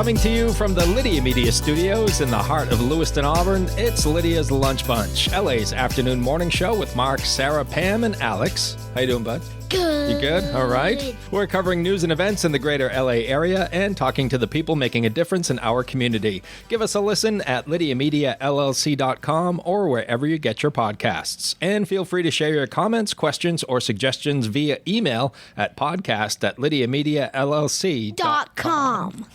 Coming to you from the Lydia Media Studios in the heart of Lewiston, Auburn, it's Lydia's Lunch Bunch, LA's afternoon morning show with Mark, Sarah, Pam, and Alex. How you doing, bud? Good. You good? All right. We're covering news and events in the greater LA area and talking to the people making a difference in our community. Give us a listen at LydiaMediaLLC.com or wherever you get your podcasts. And feel free to share your comments, questions, or suggestions via email at podcast@LydiaMediaLLC.com.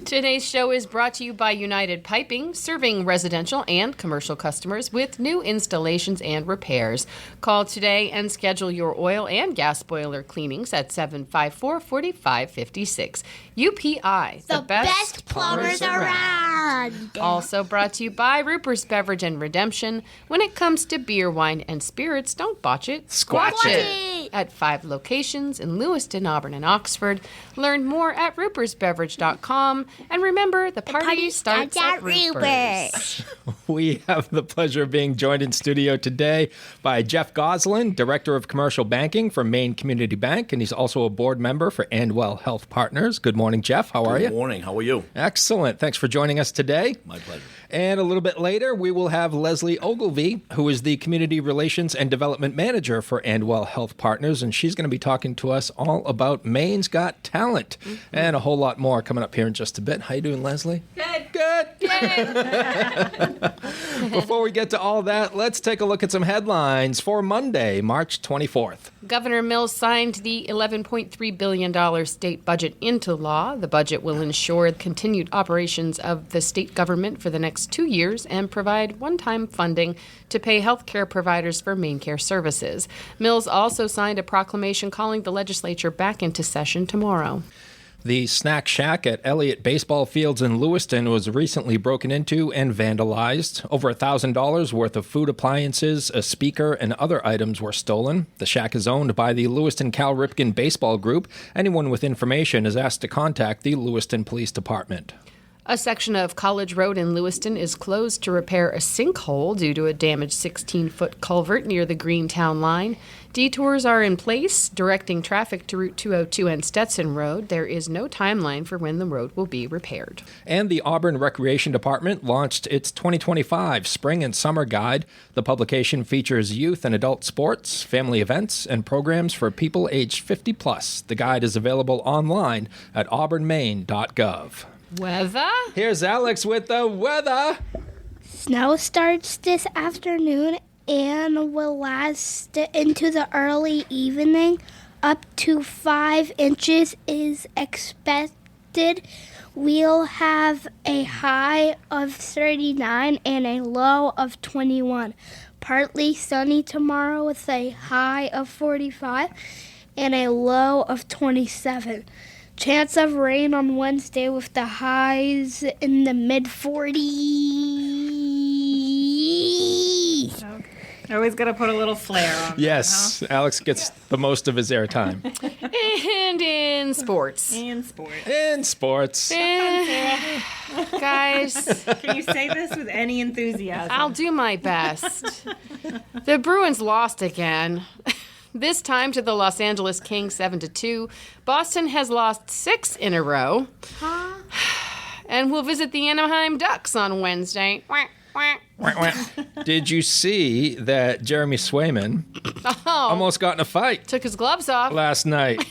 Today's show is brought to you by United Piping, serving residential and commercial customers with new installations and repairs. Call today and schedule your oil and gas boiler cleanings at 754-4556. UPI, the best plumbers around. Also brought to you by Rupert's Beverage and Redemption. When it comes to beer, wine, and spirits, don't botch it. Squatch it. At 5 locations in Lewiston, Auburn, and Oxford. Learn more at rupersbeverage.com. And remember, the party starts at Rupert's. We have the pleasure of being joined in studio today by Jeff Gosselin, Director of Commercial Banking for Maine Community Bank, and he's also a board member for Andwell Health Partners. Good morning, Jeff. How are you? Good morning. How are you? Excellent. Thanks for joining us today. My pleasure. And a little bit later, we will have Leslie Ogilvie, who is the Community Relations and Development Manager for Andwell Health Partners, and she's going to be talking to us all about Maine's Got Talent and a whole lot more coming up here in just a bit. How you doing, Leslie? Good. Good. Yay. Before we get to all that, let's take a look at some headlines for Monday, March 24th. Governor Mills signed the $11.3 billion state budget into law. The budget will ensure continued operations of the state government for the next 2 years and provide one-time funding to pay health care providers for Maine Care services. Mills also signed a proclamation calling the legislature back into session tomorrow. The snack shack at Elliott Baseball Fields in Lewiston was recently broken into and vandalized. Over $1,000 worth of food appliances, a speaker, and other items were stolen. The shack is owned by the Lewiston Cal Ripken Baseball Group. Anyone with information is asked to contact the Lewiston Police Department. A section of College Road in Lewiston is closed to repair a sinkhole due to a damaged 16-foot culvert near the Greentown line. Detours are in place, directing traffic to Route 202 and Stetson Road. There is no timeline for when the road will be repaired. And the Auburn Recreation Department launched its 2025 Spring and Summer Guide. The publication features youth and adult sports, family events, and programs for people aged 50 plus. The guide is available online at auburnmaine.gov. Weather? Here's Alex with the weather. Snow starts this afternoon and will last into the early evening. Up to 5 inches is expected. We'll have a high of 39 and a low of 21. Partly sunny tomorrow with a high of 45 and a low of 27. Chance of rain on Wednesday with the highs in the mid-40s. Okay. Always got to put a little flair on Yes, that, huh? Alex gets the most of his airtime. And in sports. And sport. In sports. Guys, Can you say this with any enthusiasm? I'll do my best. The Bruins lost again. This time to the Los Angeles Kings 7-2. Boston has lost 6 in a row. And we'll visit the Anaheim Ducks on Wednesday. Did you see that Jeremy Swayman almost got in a fight Took his gloves off. last night?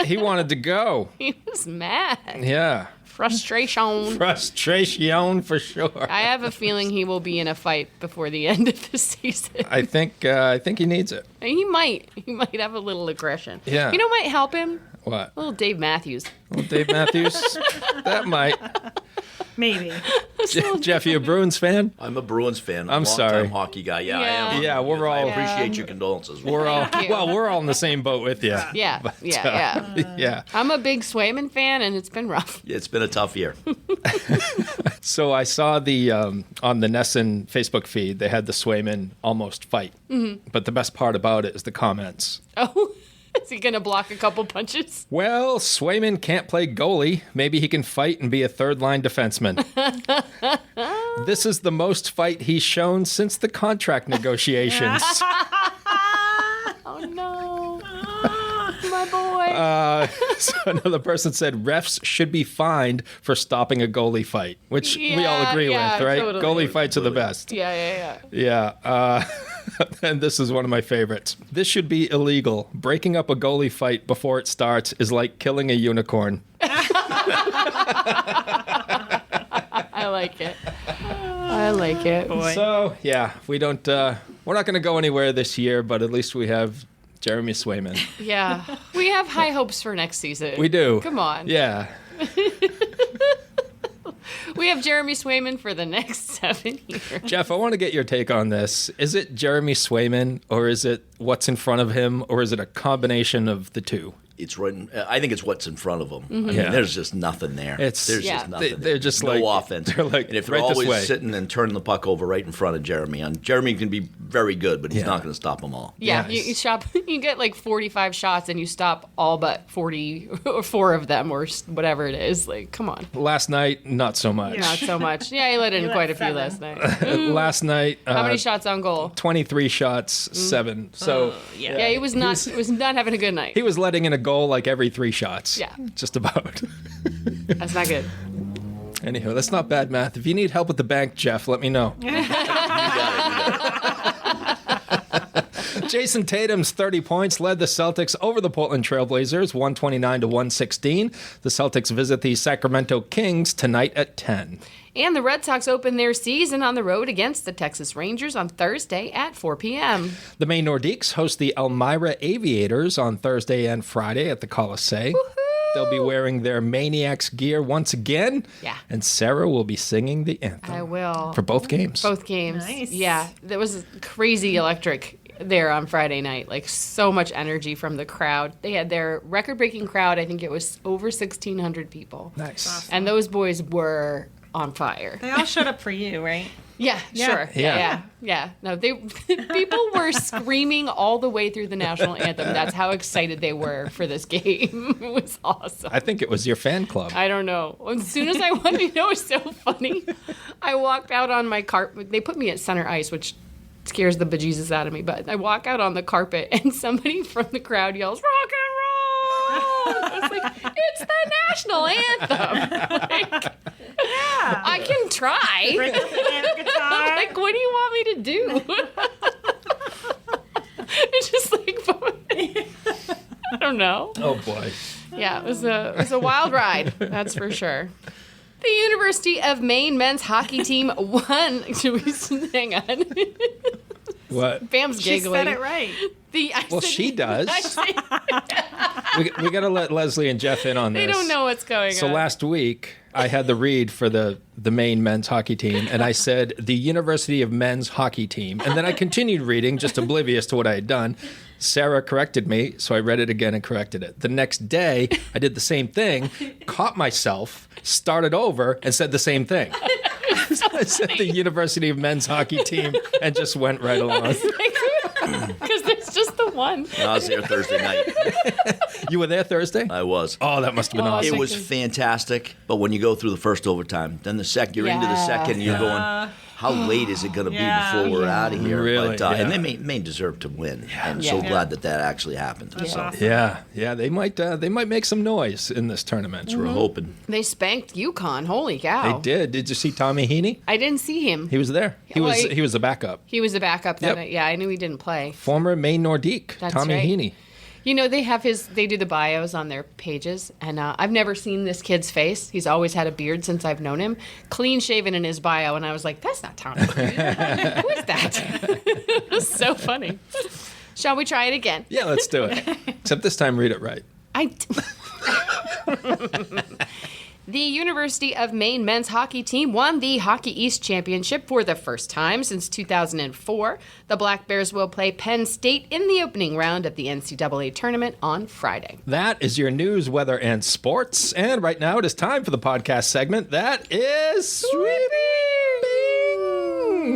He wanted to go. He was mad. Yeah. Frustration. Frustration for sure. I have a feeling he will be in a fight before the end of the season. I think he needs it. He might have a little aggression. Yeah. You know what might help him? What? Little Dave Matthews. Well, Dave Matthews? That might. Maybe. Jeff, you a Bruins fan? I'm a Bruins fan. I'm sorry. Long-time hockey guy. Yeah, Yeah. I am. Yeah, we're all- I appreciate your condolences. We're all Thank you. we're all in the same boat with you. Yeah, But, yeah. yeah. I'm a big Swayman fan, and it's been rough. It's been a tough year. So I saw the on the Nesson Facebook feed, they had the Swayman almost fight. Mm-hmm. But the best part about it is the comments. Oh, is he going to block a couple punches? Well, Swayman can't play goalie. Maybe he can fight and be a third-line defenseman. This is the most fight he's shown since the contract negotiations. Oh, no. My boy. boy. So another person said refs should be fined for stopping a goalie fight, which we all Yeah, agree yeah, with, right? totally. Goalie fights are the best. Yeah. Yeah. And this is one of my favorites. This should be illegal. Breaking up a goalie fight before it starts is like killing a unicorn. I like it. I like it. Boy. So, yeah, we don't, we're not going to go anywhere this year, but at least we have Jeremy Swayman. Yeah. We have high hopes for next season. We do. Come on. Yeah. We have Jeremy Swayman for the next 7 years. Jeff, I want to get your take on this. Is it Jeremy Swayman, or is it what's in front of him, or is it a combination of the two? It's written. I think it's what's in front of them. I mean, Yeah. there's just nothing there. It's- There's Yeah. just nothing. They're just no like- offense. they're like, and if they're right this way. always sitting and turning the puck over right in front of Jeremy, and Jeremy can be very good, but he's Yeah. not going to stop them all. Yeah, Yes. you shop. You get like 45 shots, and you stop all but 44 of them, or whatever it is. Like, come on, Last night, not so much. not so much. Yeah, he let in He let quite a few 7. last night. Last night, How many shots on goal? 23 shots, 7. So Yeah, he was not having a good night. he was letting in a goal like every 3 shots. Yeah. Just about. That's not good. Anywho, that's not bad math. If you need help with the bank, Jeff, let me know. You got it. Jason Tatum's 30 points led the Celtics over the Portland Trailblazers, 129 to 116. The Celtics visit the Sacramento Kings tonight at 10. And the Red Sox open their season on the road against the Texas Rangers on Thursday at 4 p.m. The Maine Nordiques host the Elmira Aviators on Thursday and Friday at the Coliseum. They'll be wearing their Maniacs gear once again. Yeah. And Sarah will be singing the anthem. I will. For both games. Both games. Nice. Yeah, there was crazy electric there on Friday night. Like, so much energy from the crowd. They had their record-breaking crowd. I think it was over 1,600 people. Nice. And those boys were on fire. They all showed up for you, right? Yeah, Yeah. sure. Yeah. Yeah. No, people were screaming all the way through the national anthem. That's how excited they were for this game. It was awesome. I think it was your fan club. I don't know. As soon as I went, you know, it was so funny. I walked out on my carpet. They put me at center ice, which scares the bejesus out of me. But I walk out on the carpet, and somebody from the crowd yells, "Rock and roll!" I was like, "It's the national anthem." Like, Yeah. I can try. Bring up the air guitar. Like, what do you want me to do? It's just like, I don't know. Oh, boy. Yeah, it was a wild ride, that's for sure. The University of Maine men's hockey team won. Hang on. What? Bam's She giggling. said it right. Well, she does. I said- We got to let Leslie and Jeff in on this. they don't know what's going So on. last week, I had the read for the Maine men's hockey team, and I said the University of Men's Hockey Team. And then I continued reading, just oblivious to what I had done. Sarah corrected me, so I read it again and corrected it. The next day, I did the same thing, caught myself, started over, and said the same thing. So I said the University of Men's Hockey Team and just went right along. Because there's just the one. I was there Thursday night. You were there Thursday? I was. Oh, that must have been Oh, awesome. It was fantastic, but when you go through the first overtime, then you're into the Yeah. second, and you're going, how late is it going to be Yeah. before we're out of here? Really, But, and yeah. they Maine deserved to win, and so Yeah. glad that actually happened. That's So awesome. Yeah, they might make some noise in this tournament. we're hoping. They spanked UConn. Holy cow. They did. Did you see Tommy Heaney? I didn't see him. He was there. He Well, was the backup. He was a backup that Yep. night. Yeah, I knew he didn't play. Former Maine Nordique, That's Tommy right. Heaney. You know, they do the bios on their pages, and I've never seen this kid's face. He's always had a beard since I've known him. Clean shaven in his bio, and I was like, that's not Tommy. Who is that? It was so funny. Shall we try it again? Yeah, let's do it. Except this time, read it right. The University of Maine men's hockey team won the Hockey East Championship for the first time since 2004. The Black Bears will play Penn State in the opening round of the NCAA tournament on Friday. That is your news, weather, and sports. And right now, it is time for the podcast segment. That is Sweeping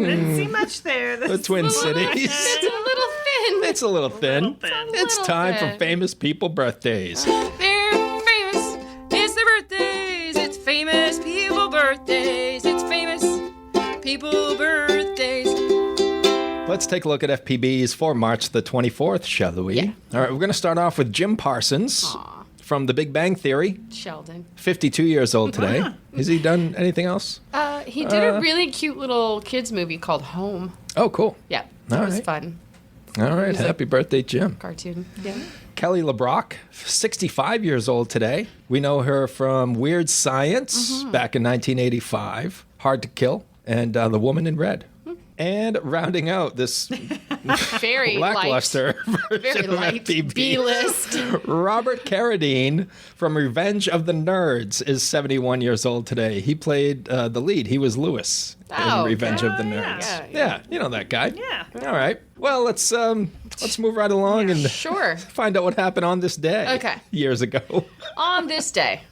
Didn't see much there. the Twin Cities. It's a little thin. It's a little thin. It's little time for thin. famous people birthdays. They're famous. It's their birthdays. It's famous people birthdays. It's famous people birthdays. Let's take a look at FPBs for March the 24th, shall we? Yeah. All right, we're going to start off with Jim Parsons from The Big Bang Theory. Sheldon. 52 years old today. Has he done anything else? He did a really cute little kids movie called Home. Oh, cool. Yeah, that All was right. fun. All right, happy birthday, Jim. Cartoon. Yeah. Kelly LeBrock, 65 years old today. We know her from Weird Science back in 1985, Hard to Kill, and The Woman in Red. And rounding out this Very lackluster very version of light FPB, B-list. Robert Carradine from Revenge of the Nerds is 71 years old today. He played the lead. He was Lewis in Revenge of the Nerds. Yeah. You know that guy. Yeah. All right. Well, let's move right along and Sure. find out what happened on this day. Okay. Years ago. On this day.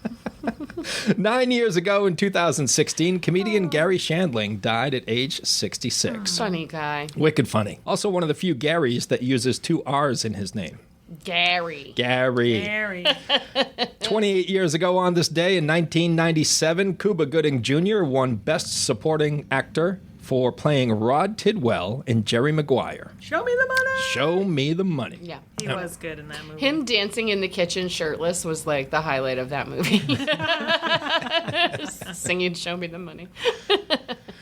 9 years ago in 2016, comedian Gary Shandling died at age 66. Funny guy. Wicked funny. Also one of the few Garys that uses 2 R's in his name. Gary. Gary. Very. 28 years ago on this day in 1997, Cuba Gooding Jr. won Best Supporting Actor for playing Rod Tidwell in Jerry Maguire. Show me the money. Show me the money. Yeah. He was good in that movie. Him dancing in the kitchen shirtless was like the highlight of that movie. Singing Show Me the Money.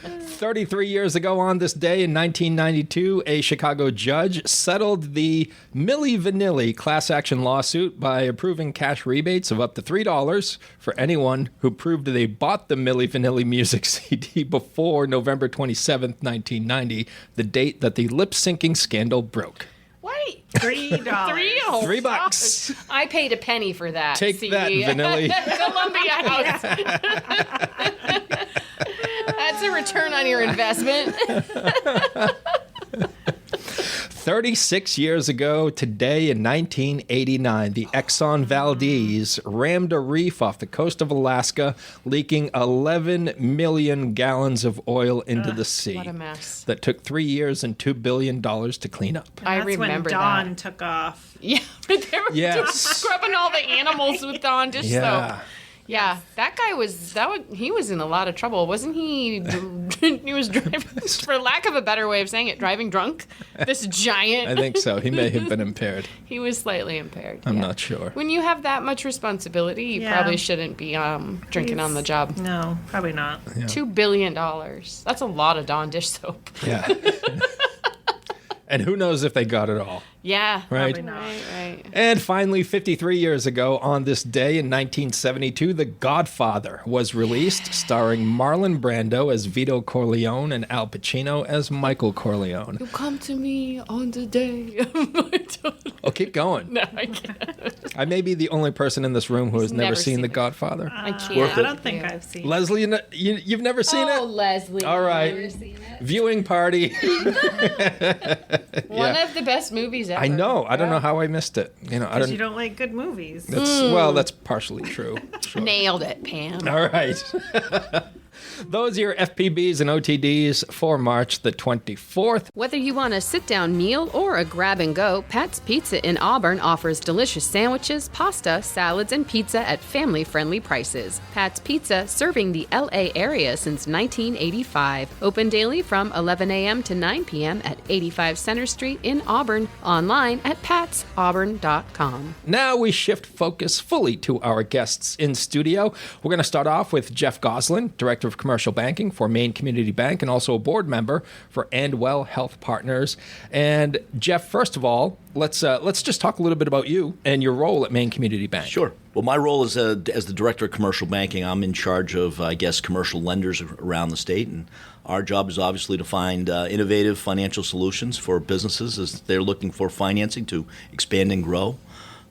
33 years ago on this day in 1992, a Chicago judge settled the Milli Vanilli class action lawsuit by approving cash rebates of up to $3 for anyone who proved they bought the Milli Vanilli music CD before November 27th, 1990, the date that the lip-syncing scandal broke. Wait. $3. $3. I paid a penny for that. Take CD. that, Vanilli. Columbia House. That's a return on your investment. 36 years ago today in 1989, the Exxon Valdez rammed a reef off the coast of Alaska, leaking 11 million gallons of oil into the sea. What a mess. That took 3 years and $2 billion to clean up. I That's remember when Dawn that. took off. Yeah, they were Yes. scrubbing all the animals with Dawn dish Yeah. soap. Yeah, that guy he was in a lot of trouble, wasn't he? He was driving, for lack of a better way of saying it, driving drunk. This giant. I think so. He may have been impaired. He was slightly impaired. I'm yeah. not sure. When you have that much responsibility, you Yeah. probably shouldn't be drinking on the job. No, probably not. $2 billion. That's a lot of Dawn dish soap. Yeah. And who knows if they got it all. Yeah. Right. Probably not. Right. And finally, 53 years ago on this day in 1972, The Godfather was released, starring Marlon Brando as Vito Corleone and Al Pacino as Michael Corleone. You come to me on the day of my total. Oh, keep going. No, I can't. I may be the only person in this room who has never never seen seen The it. Godfather. I can't. Worth I it. don't think I've seen it. Leslie, you've never seen Oh, it? Leslie. All right. Viewing party. One of the best movies ever. I know. I don't know how I missed it. I Because don't. you don't like good movies. Well, that's partially true. Sure. Nailed it, Pam. All right. Those are your FPBs and OTDs for March the 24th. Whether you want a sit-down meal or a grab-and-go, Pat's Pizza in Auburn offers delicious sandwiches, pasta, salads, and pizza at family-friendly prices. Pat's Pizza, serving the L.A. area since 1985. Open daily from 11 a.m. to 9 p.m. at 85 Center Street in Auburn. Online at patsauburn.com. Now we shift focus fully to our guests in studio. We're going to start off with Jeff Gosselin, Director of Commercial Banking for Maine Community Bank and also a board member for Andwell Health Partners. And Jeff, first of all, let's just talk a little bit about you and your role at Maine Community Bank. Sure. Well, my role as the Director of Commercial Banking, I'm in charge of, commercial lenders around the state. And our job is obviously to find innovative financial solutions for businesses as they're looking for financing to expand and grow.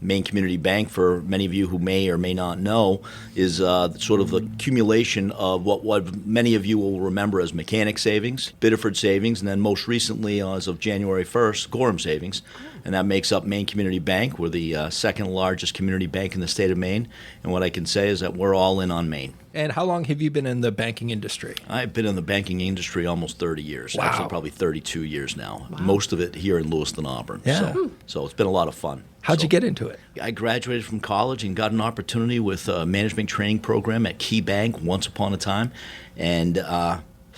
Maine Community Bank, for many of you who may or may not know, is sort of the accumulation of what many of you will remember as Mechanic Savings, Biddeford Savings, and then most recently, as of January 1st, Gorham Savings. And that makes up Maine Community Bank. We're the second largest community bank in the state of Maine. And what I can say is that we're all in on Maine. And how long have you been in the banking industry? I've been in the banking industry almost 30 years. Wow. Actually, probably 32 years now. Wow. Most of it here in Lewiston, Auburn. Yeah. So it's been a lot of fun. How'd you get into it? I graduated from college and got an opportunity with a management training program at Key Bank once upon a time. And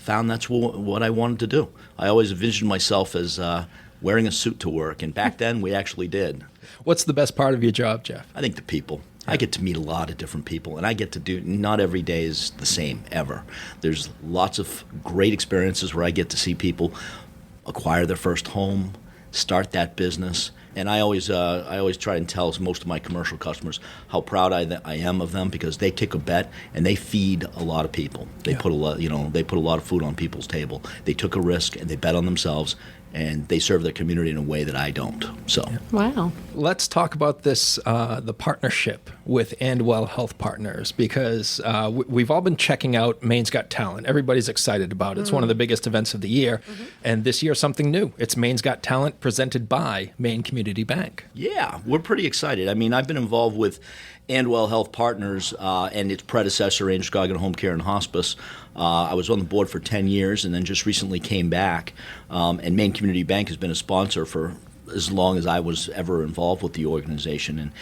found that's what I wanted to do. I always envisioned myself as wearing a suit to work, and back then we actually did. What's the best part of your job, Jeff? I think the people. I get to meet a lot of different people, and I get to do, not every day is the same, ever. There's lots of great experiences where I get to see people acquire their first home, start that business, and I always try and tell most of my commercial customers how proud I am of them, because they take a bet and they feed a lot of people. They put a lot, they put a lot of food on people's table. They took a risk and they bet on themselves, and they serve their community in a way that I don't. So, Wow. Let's talk about this, the partnership with Andwell Health Partners, because we've all been checking out Maine's Got Talent. Everybody's excited about it. It's one of the biggest events of the year. And this year, something new. It's Maine's Got Talent, presented by Maine Community Bank. yeah, we're pretty excited. I mean, I've been involved with Andwell Health Partners and its predecessor, Androscoggin Home Care and Hospice. I was on the board for 10 years and then just recently came back. And Maine Community Bank has been a sponsor for as long as I was ever involved with the organization. And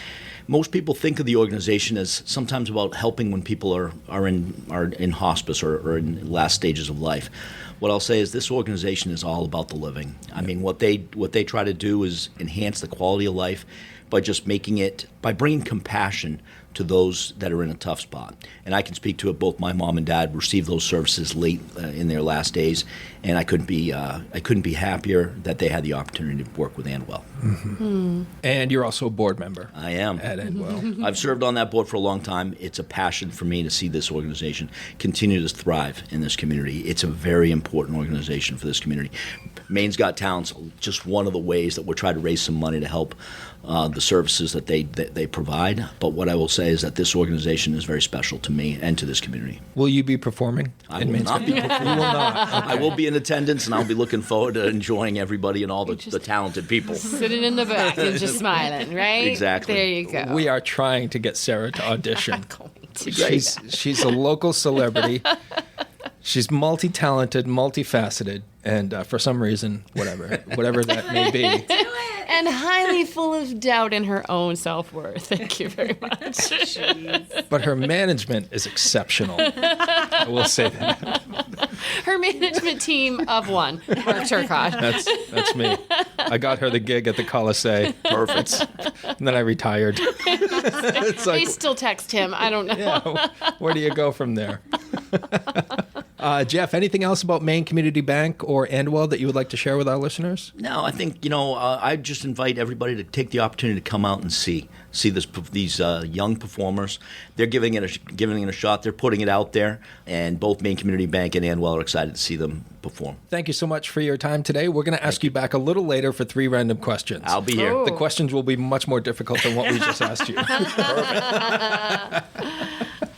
most people think of the organization as sometimes about helping when people are in hospice or in last stages of life. What I'll say is this organization is all about the living. I mean, what they try to do is enhance the quality of life by just by bringing compassion to those that are in a tough spot. And I can speak to it. Both my mom and dad received those services late in their last days, and I couldn't be happier that they had the opportunity to work with Andwell. And you're also a board member. I am. At Andwell. I've served on that board for a long time. It's a passion for me to see this organization continue to thrive in this community. It's a very important organization for this community. Maine's Got Talent's just one of the ways that we're trying to raise some money to help the services that they provide. But what I will say is that this organization is very special to me and to this community. Will you be performing? I will not be performing. You will not. Okay. I will be in attendance, and I'll be looking forward to enjoying everybody and all the talented people. Sitting in the back and just smiling, right? Exactly. There you go. We are trying to get Sarah to audition. Going to. She's a local celebrity. She's multi-talented, multifaceted, and for some reason, whatever that may be. And highly full of doubt in her own self-worth. Thank you very much. But her management is exceptional. I will say that. Her management team of one, Mark Turcotte. That's me. I got her the gig at the Colisee. Perfect. And then I retired. It's They like, still text him. I don't know. yeah, where do you go from there? Jeff, anything else about Maine Community Bank or Andwell that you would like to share with our listeners? No, I think I just invite everybody to take the opportunity to come out and see these young performers. They're giving it a shot. They're putting it out there, and both Maine Community Bank and Andwell are excited to see them perform. Thank you so much for your time today. We're going to ask you back a little later for 3 random questions. I'll be here. Oh. The questions will be much more difficult than what we just asked you.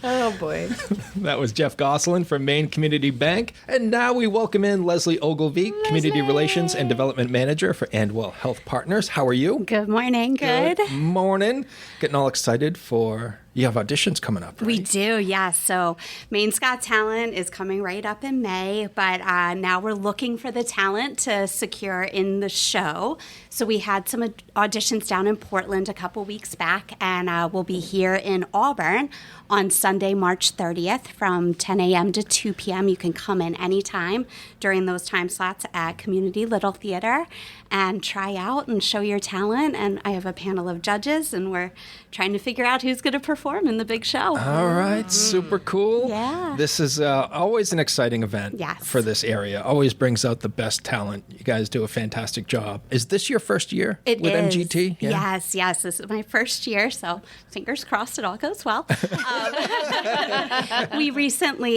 Oh, boy. That was Jeff Gosselin from Maine Community Bank. And now we welcome in Leslie Ogilvie, Community Relations and Development Manager for Andwell Health Partners. How are you? Good morning. Good. Morning. Getting all excited for... You have auditions coming up, right? We do, yes. So Maine's Got Talent is coming right up in May, but now we're looking for the talent to secure in the show. So we had some auditions down in Portland a couple weeks back, and we'll be here in Auburn on Sunday, March 30th from 10 a.m. to 2 p.m. You can come in anytime during those time slots at Community Little Theater and try out and show your talent. And I have a panel of judges, and we're trying to figure out who's going to perform in the big show. All right, super cool. Yeah. This is always an exciting event Yes. for this area. Always brings out the best talent. You guys do a fantastic job. Is this your first year It with is. MGT? Yes. This is my first year, so fingers crossed it all goes well.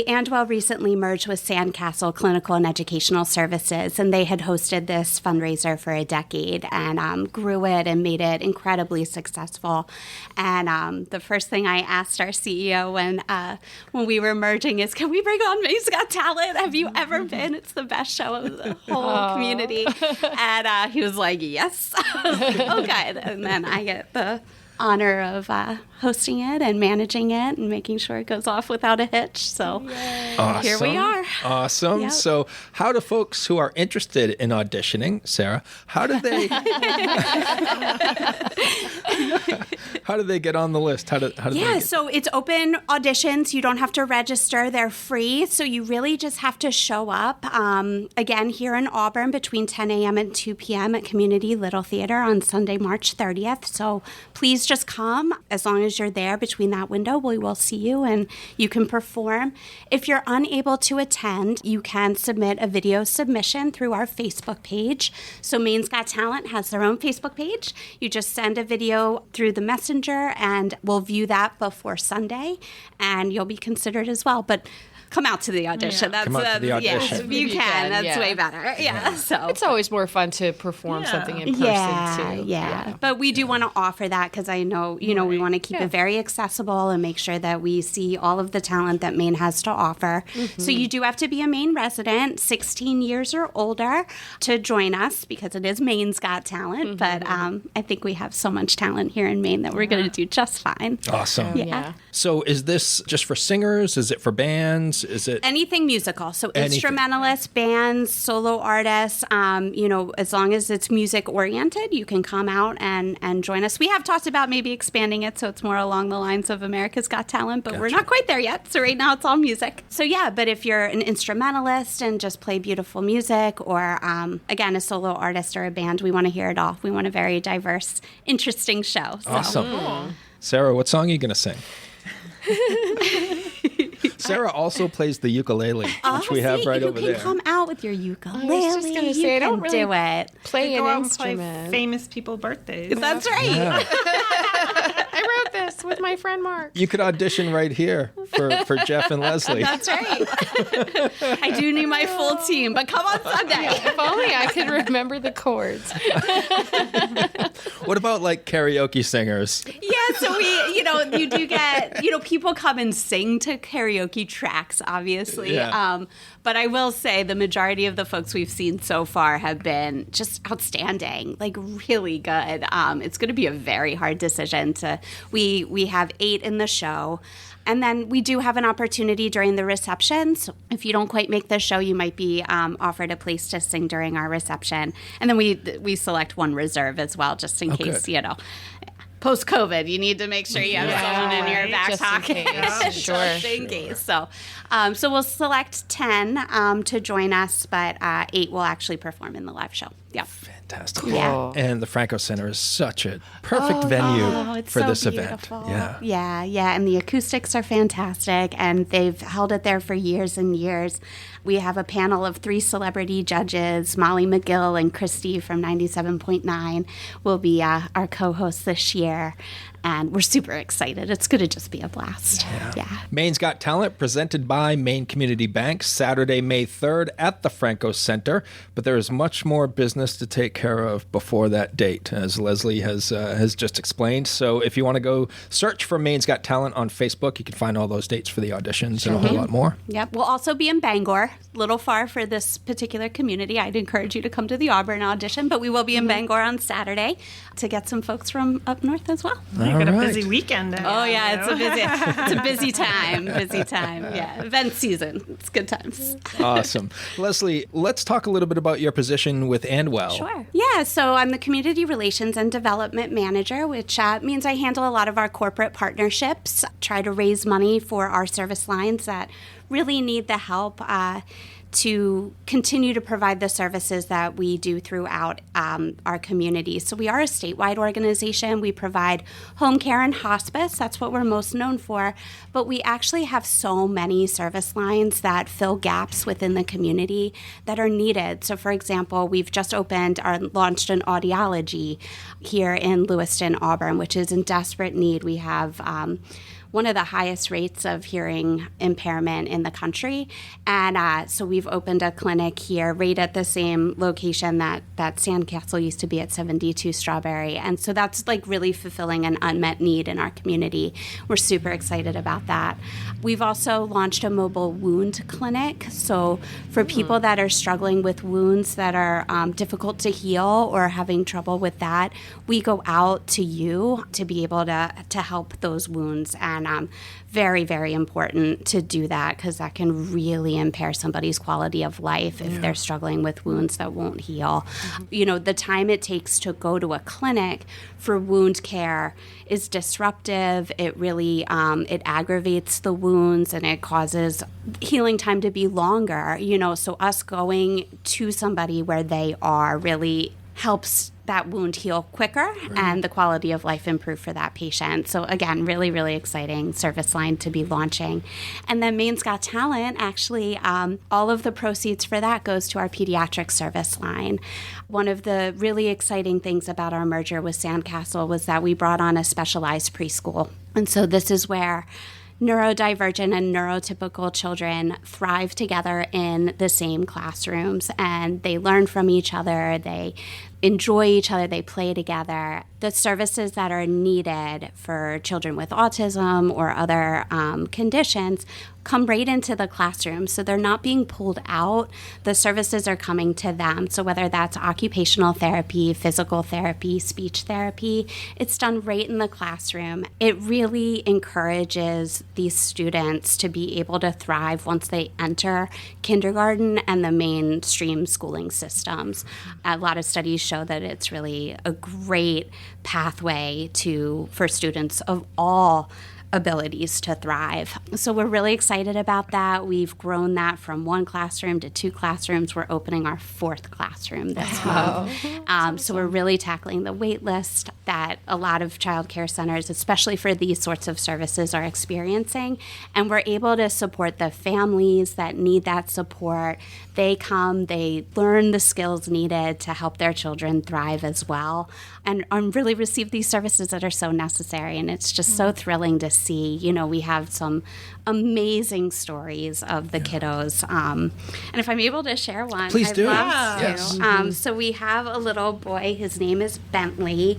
Andwell recently merged with Sandcastle Clinical and Educational Services, and they had hosted this fundraiser for a decade and grew it and made it incredibly successful. And the first thing I asked our CEO when we were merging is, can we bring on Maine's Got Talent? Have you ever been? It's the best show of the whole community. And he was like, yes. I was like, oh, good. And then I get the honor of hosting it and managing it and making sure it goes off without a hitch. So Awesome. here we are. Awesome. Yep. So how do folks who are interested in auditioning, Sarah, how do they how do they get on the list? How do they get... So it's open auditions. You don't have to register. They're free. So you really just have to show up. Again, here in Auburn between 10 a.m. and 2 p.m. at Community Little Theater on Sunday, March 30th. So please just come. As long as you're there between that window, we will see you and you can perform. If you're unable to attend, you can submit a video submission through our Facebook page. So Maine's Got Talent has their own Facebook page. You just send a video through the messenger and we'll view that before Sunday and you'll be considered as well. But come out to the audition. Come out to the audition. Yeah, if you can. That's way better. Yeah. So It's always more fun to perform something in person, too. Yeah. But we do want to offer that because I know, we want to keep it very accessible and make sure that we see all of the talent that Maine has to offer. Mm-hmm. So you do have to be a Maine resident, 16 years or older, to join us because it is Maine's Got Talent. But I think we have so much talent here in Maine that we're going to do just fine. Awesome. Yeah. So is this just for singers? Is it for bands? Is it anything musical? So anything. Instrumentalists, bands, solo artists, as long as it's music oriented, you can come out and join us. We have talked about maybe expanding it so it's more along the lines of America's Got Talent, but we're not quite there yet. So right now it's all music. So yeah, but if you're an instrumentalist and just play beautiful music or, again, a solo artist or a band, we want to hear it all. We want a very diverse, interesting show. So. Awesome. Sarah, what song are you going to sing? Sarah also plays the ukulele, which we have right over there. You can come out with your ukulele. I was just going to say, I don't really do it. Play Go an out and instrument. play famous people birthdays. That's right. Yeah. I wrote this with my friend Mark. You could audition right here for Jeff and Leslie. That's right. I do need my full team, but come on Sunday. If only I could remember the chords. What about like karaoke singers? Yeah, so you do get, people come and sing to karaoke tracks, obviously. Yeah. But I will say the majority of the folks we've seen so far have been just outstanding, like really good. It's going to be a very hard decision we have 8 in the show. And then we do have an opportunity during the reception. So if you don't quite make the show, you might be offered a place to sing during our reception. And then we select one reserve as well, just in case, post-COVID, you need to make sure you have someone in your back just pocket. in case. Sure. Just in case. So we'll select 10 to join us, but 8 will actually perform in the live show. Yeah. Fantastic. Yeah. And the Franco Center is such a perfect venue it's for so this beautiful. event. Yeah. Yeah. And the acoustics are fantastic, and they've held it there for years and years. We have a panel of 3 celebrity judges. Molly McGill and Christy from 97.9 will be our co-hosts this year. And we're super excited. It's going to just be a blast. Yeah. Maine's Got Talent, presented by Maine Community Bank, Saturday, May 3rd at the Franco Center. But there is much more business to take care of before that date, as Leslie has just explained. So if you want to go search for Maine's Got Talent on Facebook, you can find all those dates for the auditions and a whole lot more. Yep. We'll also be in Bangor, a little far for this particular community. I'd encourage you to come to the Auburn audition, but we will be in Bangor on Saturday to get some folks from up north as well. You got a All busy right. weekend. Oh yeah, it's a busy time. Yeah, event season. It's good times. Awesome. Leslie, let's talk a little bit about your position with Andwell. Sure. Yeah, so I'm the Community Relations and Development Manager, which means I handle a lot of our corporate partnerships, try to raise money for our service lines that really need the help to continue to provide the services that we do throughout our community. So we are a statewide organization. We provide home care and hospice. That's what we're most known for. But we actually have so many service lines that fill gaps within the community that are needed. So for example, we've just launched an audiology here in Lewiston, Auburn, which is in desperate need. We have one of the highest rates of hearing impairment in the country. And so we've opened a clinic here right at the same location that Sandcastle used to be at 72 Strawberry. And so that's like really fulfilling an unmet need in our community. We're super excited about that. We've also launched a mobile wound clinic. So for people that are struggling with wounds that are difficult to heal or having trouble with that, we go out to you to be able to help those wounds. And very, very important to do that because that can really impair somebody's quality of life if they're struggling with wounds that won't heal. You know, the time it takes to go to a clinic for wound care is disruptive. It really it aggravates the wounds and it causes healing time to be longer. You know, so us going to somebody where they are really helps that wound heal quicker and the quality of life improve for that patient. So again, really, really exciting service line to be launching. And then Maine's Got Talent, actually, all of the proceeds for that goes to our pediatric service line. One of the really exciting things about our merger with Sandcastle was that we brought on a specialized preschool. And so this is where neurodivergent and neurotypical children thrive together in the same classrooms, and they learn from each other, they enjoy each other, they play together. The services that are needed for children with autism or other conditions come right into the classroom. So they're not being pulled out. The services are coming to them. So whether that's occupational therapy, physical therapy, speech therapy, it's done right in the classroom. It really encourages these students to be able to thrive once they enter kindergarten and the mainstream schooling systems. A lot of studies show that it's really a great pathway for students of all abilities to thrive. So we're really excited about that. We've grown that from 1 classroom to 2 classrooms. We're opening our 4th classroom this month. So we're really tackling the wait list that a lot of child care centers, especially for these sorts of services, are experiencing. And we're able to support the families that need that support. They come, they learn the skills needed to help their children thrive as well, and really receive these services that are so necessary. And it's just so thrilling to see. You know, we have some amazing stories of the kiddos. And if I'm able to share one, Please do. Love to. Yes. So we have a little boy. His name is Bentley.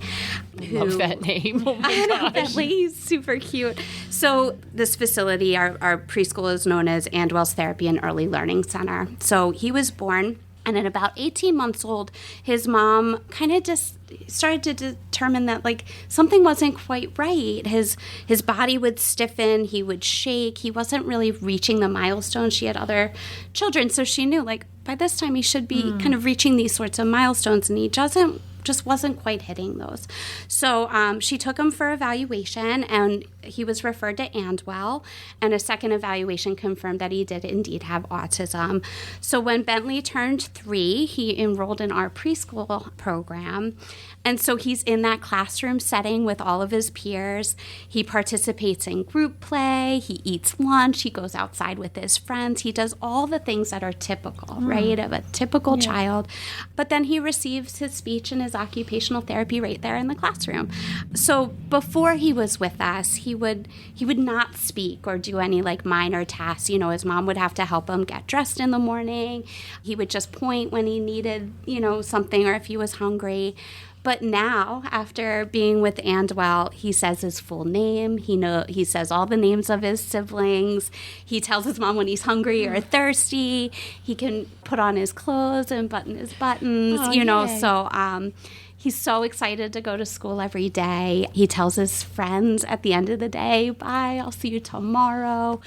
Love that name. Oh my I know, gosh. Bentley. He's super cute. So this facility, our preschool, is known as Andwell's Therapy and Early Learning Center. So he was born, and at about 18 months old, his mom kind of just started to determine that like something wasn't quite right. His body would stiffen, he would shake, he wasn't really reaching the milestones. She had other children, so she knew like by this time he should be kind of reaching these sorts of milestones, and he just wasn't quite hitting those. So she took him for evaluation, and he was referred to Andwell, and a second evaluation confirmed that he did indeed have autism. So when Bentley turned 3, he enrolled in our preschool program. And so he's in that classroom setting with all of his peers. He participates in group play. He eats lunch. He goes outside with his friends. He does all the things that are typical, right, of a typical child. But then he receives his speech and his occupational therapy right there in the classroom. So before he was with us, he would not speak or do any like minor tasks. You know, his mom would have to help him get dressed in the morning. He would just point when he needed, you know, something, or if he was hungry. But now, after being with Andwell, he says his full name. He says all the names of his siblings. He tells his mom when he's hungry or thirsty. He can put on his clothes and button his buttons. Yay. So he's so excited to go to school every day. He tells his friends at the end of the day, "Bye, I'll see you tomorrow."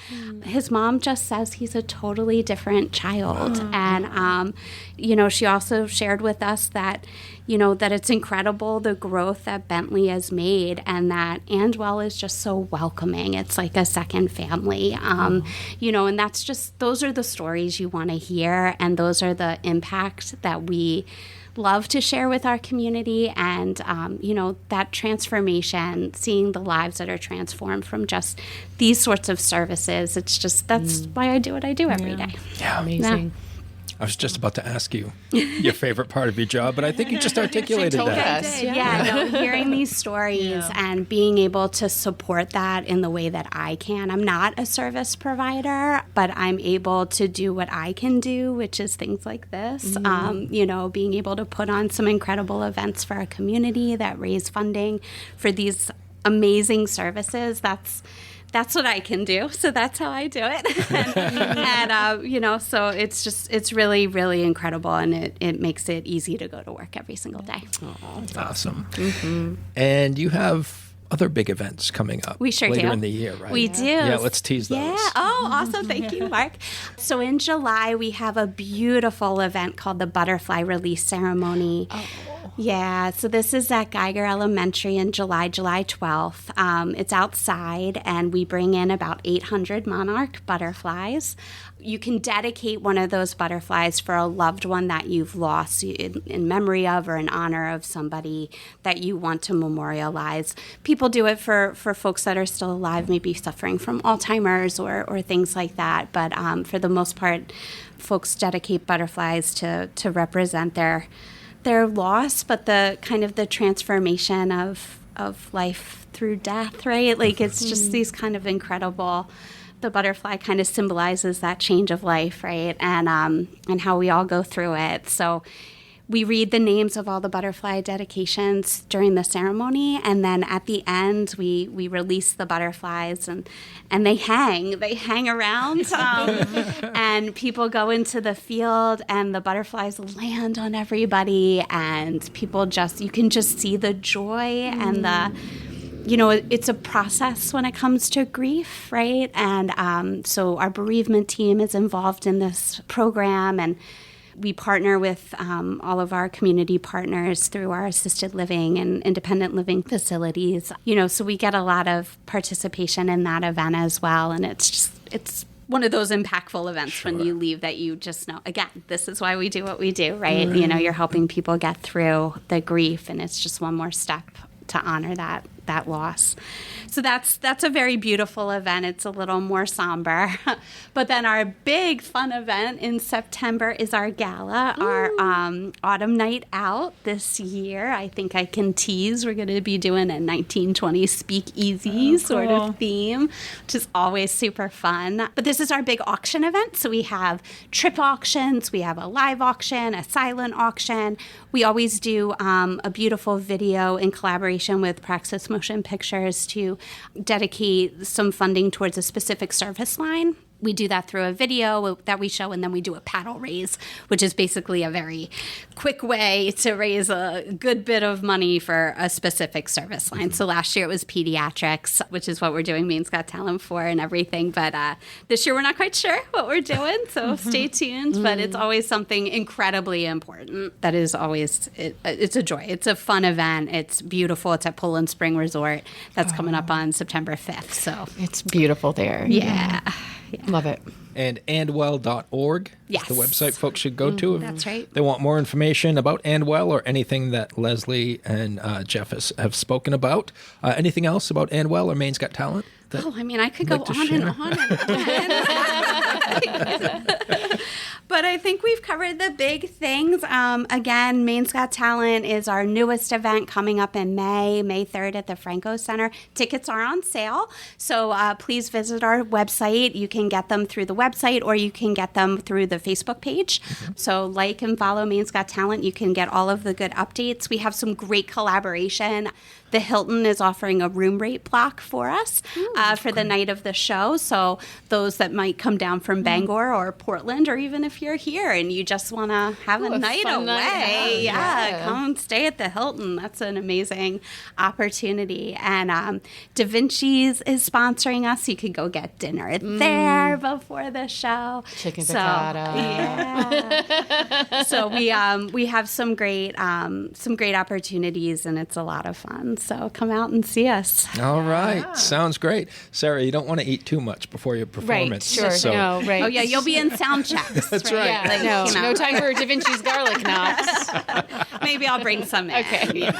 His mom just says he's a totally different child. And, she also shared with us that, that it's incredible the growth that Bentley has made, and that Andwell is just so welcoming. It's like a second family, and that's just, those are the stories you want to hear, and those are the impact that we love to share with our community. And that transformation, seeing the lives that are transformed from just these sorts of services, it's just, that's why I do what I do every day. Yeah. Amazing. I was just about to ask you your favorite part of your job, but I think you just articulated told that. us. No, hearing these stories and being able to support that in the way that I can. I'm not a service provider, but I'm able to do what I can do, which is things like this. Being able to put on some incredible events for our community that raise funding for these amazing services. That's what I can do. So that's how I do it. So it's really, really incredible. And it makes it easy to go to work every single day. Awesome. Mm-hmm. And you have other big events coming up We sure later do. in the year, right? We do. Yeah, let's tease those. Yeah. Oh, awesome. Thank you, Mark. So in July, we have a beautiful event called the Butterfly Release Ceremony. Oh. Yeah, so this is at Geiger Elementary in July 12th. It's outside, and we bring in about 800 monarch butterflies. You can dedicate one of those butterflies for a loved one that you've lost in memory of or in honor of somebody that you want to memorialize. People do it for folks that are still alive, maybe suffering from Alzheimer's or things like that. But for the most part, folks dedicate butterflies to represent their loss, but the kind of the transformation of life through death, right? Like it's just these kind of incredible. The butterfly kind of symbolizes that change of life, right? And how we all go through it. So we read the names of all the butterfly dedications during the ceremony, and then at the end we release the butterflies and they hang around, and people go into the field and the butterflies land on everybody, and people you can just see the joy and it's a process when it comes to grief, right? And so our bereavement team is involved in this program, and we partner with all of our community partners through our assisted living and independent living facilities. So we get a lot of participation in that event as well. And it's one of those impactful events when you leave that you just know, again, this is why we do what we do, right? Mm-hmm. You're helping people get through the grief, and it's just one more step to honor that loss. So that's a very beautiful event. It's a little more somber. But then our big fun event in September is our gala, our autumn night out this year. I think I can tease we're going to be doing a 1920s speakeasy sort of theme, which is always super fun. But this is our big auction event. So we have trip auctions, we have a live auction, a silent auction. We always do a beautiful video in collaboration with Praxis Motion Pictures to dedicate some funding towards a specific service line. We do that through a video that we show, and then we do a paddle raise, which is basically a very quick way to raise a good bit of money for a specific service line. So last year it was pediatrics, which is what we're doing Maine's Got Talent for and everything. But this year we're not quite sure what we're doing, so stay tuned. But it's always something incredibly important. That is always, it's a joy. It's a fun event. It's beautiful. It's at Poland Spring Resort. That's coming up on September 5th. So it's beautiful there. Yeah. Love it. And andwell.org is the website folks should go to. That's right. They want more information about Andwell or anything that Leslie and Jeff have spoken about. Anything else about Andwell or Maine's Got Talent? I could go on and on and on. But I think we've covered the big things. Again, Maine's Got Talent is our newest event coming up in May 3rd at the Franco Center. Tickets are on sale, so please visit our website. You can get them through the website, or you can get them through the Facebook page. Mm-hmm. So like and follow Maine's Got Talent. You can get all of the good updates. We have some great collaboration. The Hilton is offering a room rate block for us for the night of the show. So those that might come down from Bangor or Portland, or even if you're here and you just want to have a night away, come stay at the Hilton. That's an amazing opportunity. And Da Vinci's is sponsoring us. You could go get dinner there before the show. Chicken piccata. Yeah. So we have some great opportunities, and it's a lot of fun. So come out and see us. All right. Sounds great. Sarah, you don't want to eat too much before your performance. Right, sure. So. No, right. Oh, yeah, you'll be in sound checks. That's right. Yeah, no time for Da Vinci's garlic knots. Maybe I'll bring some in. Okay.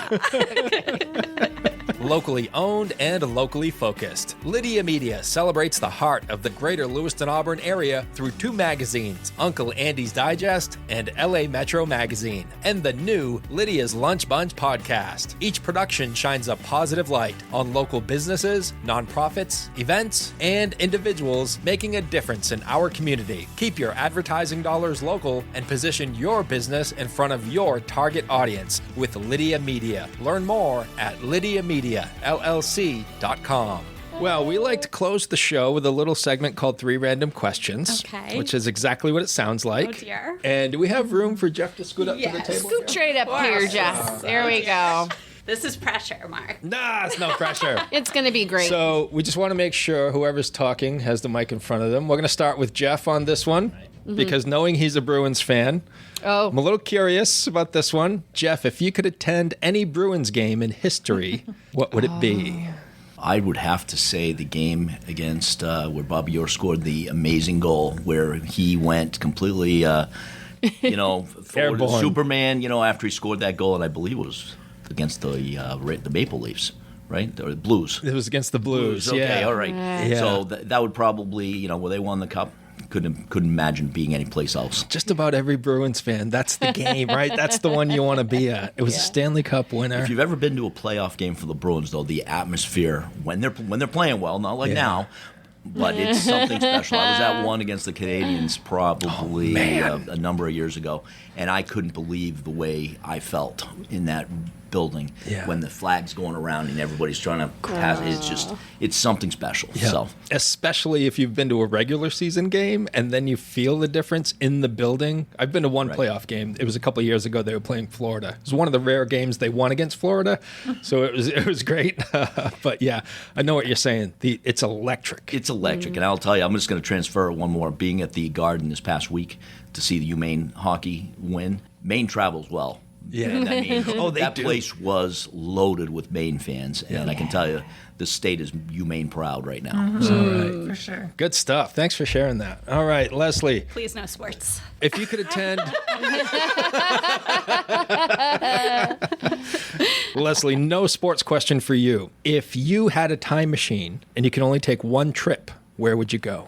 Locally owned and locally focused, Lydia Media celebrates the heart of the greater Lewiston, Auburn area through 2 magazines, Uncle Andy's Digest and LA Metro Magazine, and the new Lydia's Lunch Bunch podcast. Each production shines a positive light on local businesses, nonprofits, events, and individuals making a difference in our community. Keep your advertising dollars local and position your business in front of your target audience with Lydia Media. Learn more at lydiamediallc.com. Well, we like to close the show with a little segment called 3 Random Questions, Okay. which is exactly what it sounds like. Oh, dear. And do we have room for Jeff to scoot up to the table? Scoot straight up here, Jeff. There we go. This is pressure, Mark. Nah, it's no pressure. It's going to be great. So we just want to make sure whoever's talking has the mic in front of them. We're going to start with Jeff on this one because knowing he's a Bruins fan, I'm a little curious about this one. Jeff, if you could attend any Bruins game in history, what would it be? I would have to say the game against where Bobby Orr scored the amazing goal, where he went completely, Airborne. Superman. After he scored that goal, and I believe it was against the Maple Leafs, right? Or the Blues. It was against the Blues. Okay, yeah. all right. Yeah. So that would probably, where they won the cup. Couldn't imagine being anyplace else. Just about every Bruins fan. That's the game, right? That's the one you want to be at. It was a Stanley Cup winner. If you've ever been to a playoff game for the Bruins, though, the atmosphere when they're playing well, not like now, but it's something special. I was at one against the Canadians probably a number of years ago, and I couldn't believe the way I felt in that building when the flag's going around and everybody's trying to pass. It's something special. Yeah. So. Especially if you've been to a regular season game and then you feel the difference in the building. I've been to one playoff game. It was a couple of years ago. They were playing Florida. It was one of the rare games they won against Florida, so it was great. But yeah, I know what you're saying. It's electric. It's electric, and I'll tell you, I'm just going to transfer one more. Being at the Garden this past week to see the UMaine hockey win. Maine travels well. Yeah. And I mean, they that do. place was loaded with Maine fans, and I can tell you, the state is UMaine proud right now. So, For sure. Good stuff. Thanks for sharing that. All right, Leslie, Please no sports. if you could attend... Leslie, no sports question for you. If you had a time machine and you could only take one trip, where would you go?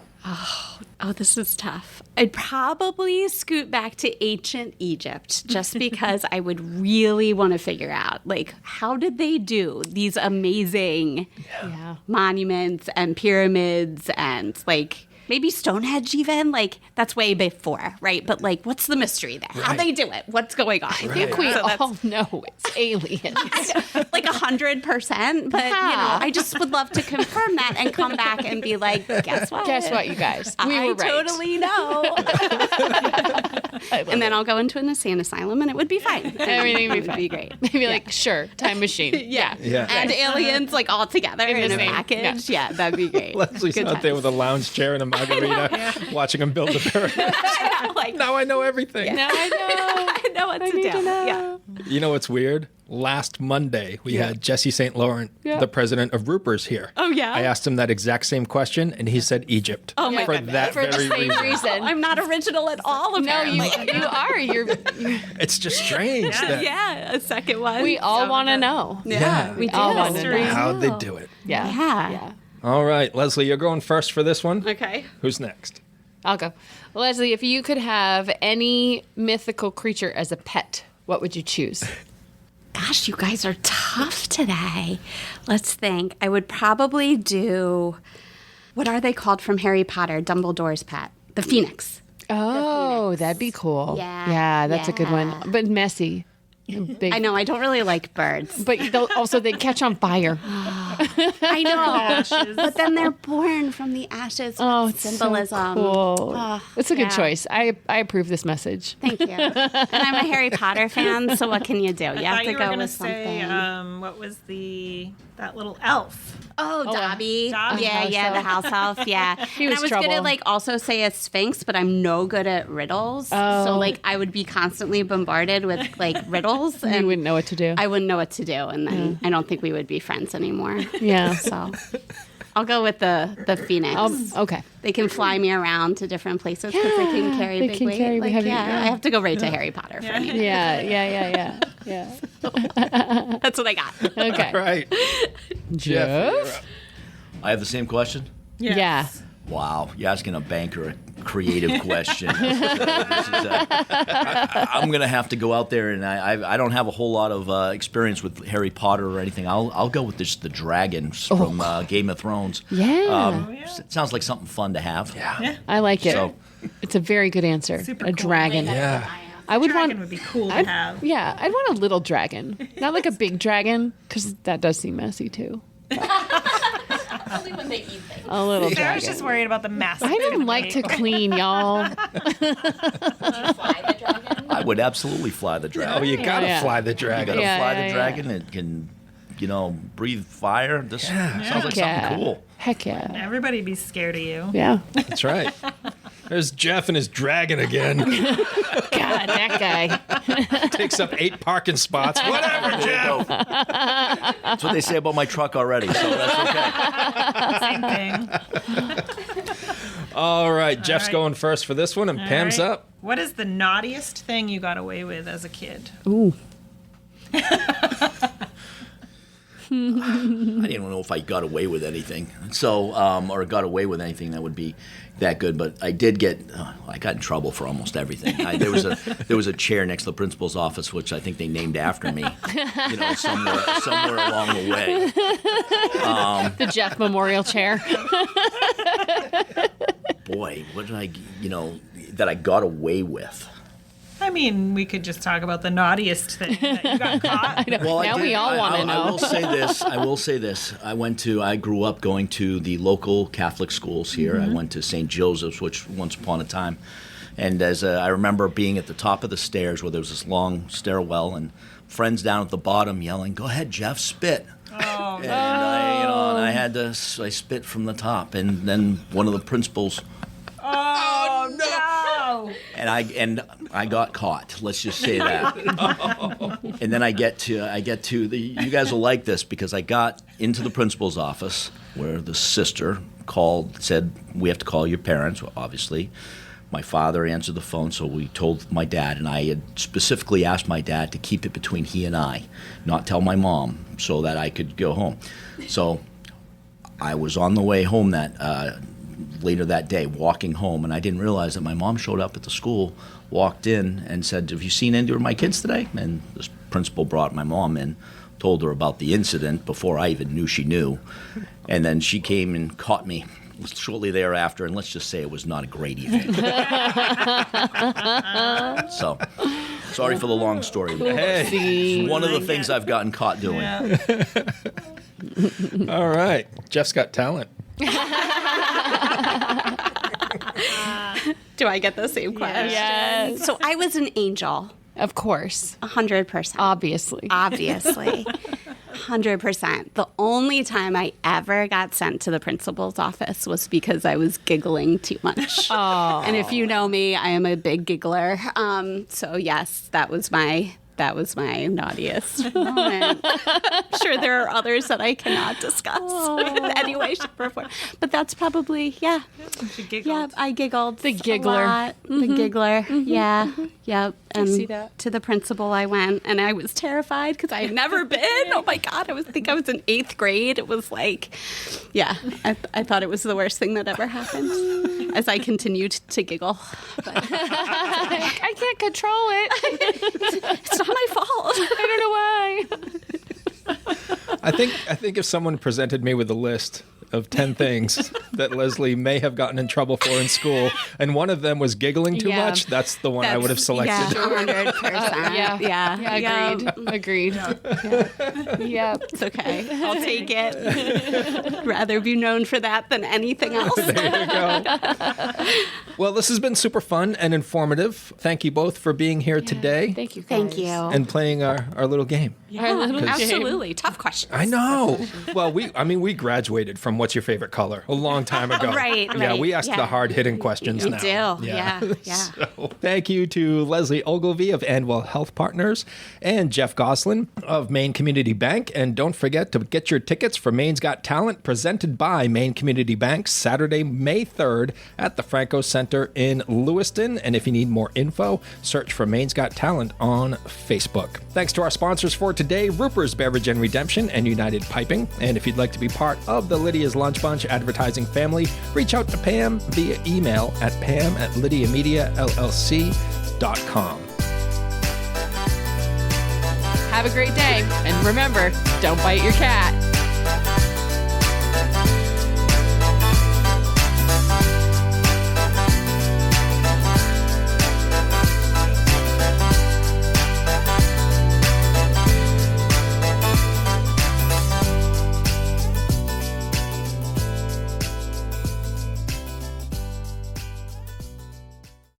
Oh, this is tough. I'd probably scoot back to ancient Egypt just because I would really want to figure out, how did they do these amazing monuments and pyramids and, maybe Stonehenge even? That's way before, right? But, what's the mystery there? How they do it? What's going on? I think we all know it's aliens. 100%. But, I just would love to confirm that and come back and be like, guess what? Guess what, you guys? We I were right. totally know. And then I'll go into an insane asylum and it would be fine. Everything would be great. Maybe sure, time machine. Yeah. And aliens all together in the a same- package. Yeah, that'd be great. Leslie's Good out there times. with a lounge chair and a margarita, watching them build a pyramid. Now I know everything. Now I know. I know what to do. Yeah. You know what's weird? Last Monday, we had Jesse St. Laurent, the president of Roopers, here. Oh, yeah? I asked him that exact same question, and he said Egypt. Oh, my For goodness. that For the very same reason. reason. I'm not original at all. No, you apparently. are. You're. It's just strange that Yeah, a second one. We all want to know. Yeah, we all do. want to know. how'd they do it. Yeah. Yeah. All right, Leslie, you're going first for this one. Okay. Who's next? I'll go. Leslie, if you could have any mythical creature as a pet, what would you choose? Gosh, you guys are tough today. Let's think. I would probably do, what are they called from Harry Potter? Dumbledore's pet. The Phoenix. Oh, that'd be cool. Yeah, Yeah, that's a good one. yeah. But messy. Big. I know, I don't really like birds. But they catch on fire. I know. But then they're born from the ashes with Oh, it's symbolism. so cool. Oh, That's a good yeah. choice. I approve this message. Thank you. And I'm a Harry Potter fan, so what can you do? You I have thought to you were go going to with say, something. what was that little elf? Oh, Dobby. Dobby. Yeah, the house elf. Yeah. And was I was trouble. gonna also say a sphinx, but I'm no good at riddles. So I would be constantly bombarded with riddles, You and wouldn't know what to do. I wouldn't know what to do, and then I don't think we would be friends anymore. Yeah. So I'll go with the phoenix. Okay. They can fly me around to different places because they can carry they big can weight. carry heavy- I have to go right to Harry Potter for me. Yeah. Yeah. That's what I got. Okay. Right. Jeff? I have the same question. Yes. Yeah. Wow, you're asking a banker a creative question. I'm going to have to go out there, and I don't have a whole lot of experience with Harry Potter or anything. I'll go with the dragons from Game of Thrones. Yeah. It sounds like something fun to have. Yeah. I like it. So- It's a very good answer. Super a cool. dragon. Yeah. I would Dragon want. would be cool to I'd- have. Yeah, I'd want a little dragon, not like a big dragon, because that does seem messy too. Only when they eat things. A little Sarah's dragon. just worried about the mess. I don't like to clean, y'all. Would you fly the dragon? I would absolutely fly the dragon. Oh, you got to yeah. fly the You dragon. got to Yeah, fly yeah, the yeah. dragon. It can, breathe fire. This sounds like Yeah. something cool. Heck yeah. Everybody be scared of you. Yeah. That's right. There's Jeff and his dragon again. God, that guy. Takes up 8 parking spots. Whatever, There you Jeff. go. That's what they say about my truck already, so that's okay. Same thing. All right, Jeff's right. going first for this one, and Pam's All right. up. What is the naughtiest thing you got away with as a kid? Ooh. I didn't know if I got away with anything, or got away with anything that would be that good. But I did I got in trouble for almost everything. There was a chair next to the principal's office, which I think they named after me. Somewhere along the way. The Jeff Memorial Chair. Boy, what did that I got away with? I mean, we could just talk about the naughtiest thing that you got caught. Well, Now we all wanna know. I will say this. I grew up going to the local Catholic schools here. Mm-hmm. I went to St. Joseph's, which once upon a time. And as I remember being at the top of the stairs where there was this long stairwell and friends down at the bottom yelling, "Go ahead, Jeff, spit." Oh, And I had to, I spit from the top. And then one of the principals, oh no! and I got caught. Let's just say that. And then I get to the. You guys will like this because I got into the principal's office where the sister said we have to call your parents. Well, obviously, my father answered the phone, so we told my dad, and I had specifically asked my dad to keep it between he and I, not tell my mom, so that I could go home. So I was on the way home later that day, walking home, and I didn't realize that my mom showed up at the school, walked in, and said, "Have you seen any of my kids today?" And this principal brought my mom in, told her about the incident before I even knew she knew. And then she came and caught me shortly thereafter, and let's just say it was not a great evening. So, sorry for the long story. Hey. It's one of the things I've gotten caught doing. Yeah. All right. Jeff's got talent. Do I get the same question? Yes. So I was an angel, Of course. 100%. Obviously. Obviously. 100%. The only time I ever got sent to the principal's office was because I was giggling too much. Oh. And if you know me, I am a big giggler. So yes, that was my naughtiest moment. I'm sure there are others that I cannot discuss in any way, shape, or form. But that's probably, yeah. She giggled. Yeah, I giggled. The giggler. A lot. The giggler. Yeah. Yep. And see that. to the principal I went, and I was terrified because I had never been. Oh my God. I think I was in 8th grade. It was like, yeah, I thought it was the worst thing that ever happened as I continued to giggle. But I can't control it. it's not my fault. I don't know why. I think if someone presented me with a list of 10 things that Leslie may have gotten in trouble for in school, and one of them was giggling too Yeah. much, that's the one I would have selected. Yeah, 100%. Yeah. Agreed. Yep. It's okay. I'll take it. Rather be known for that than anything else. There you go. Well, this has been super fun and informative. Thank you both for being here today Thank you, guys. Thank you. and playing our little game. Our little game. Absolutely. Tough question. I know. Well, we graduated from Pam, what's your favorite color? A long time ago. Right, Yeah, right, we ask yeah. the hard-hitting questions You now. do, yeah. So, thank you to Leslie Ogilvie of Andwell Health Partners and Jeff Gosselin of Maine Community Bank. And don't forget to get your tickets for Maine's Got Talent, presented by Maine Community Bank, Saturday, May 3rd at the Franco Center in Lewiston. And if you need more info, search for Maine's Got Talent on Facebook. Thanks to our sponsors for today, Ruper's Beverage and Redemption and United Piping. And if you'd like to be part of the Lydia's Lunch Bunch advertising family, reach out to Pam via email at pam@lydiamediallc.com. Have a great day. And remember, don't bite your cat.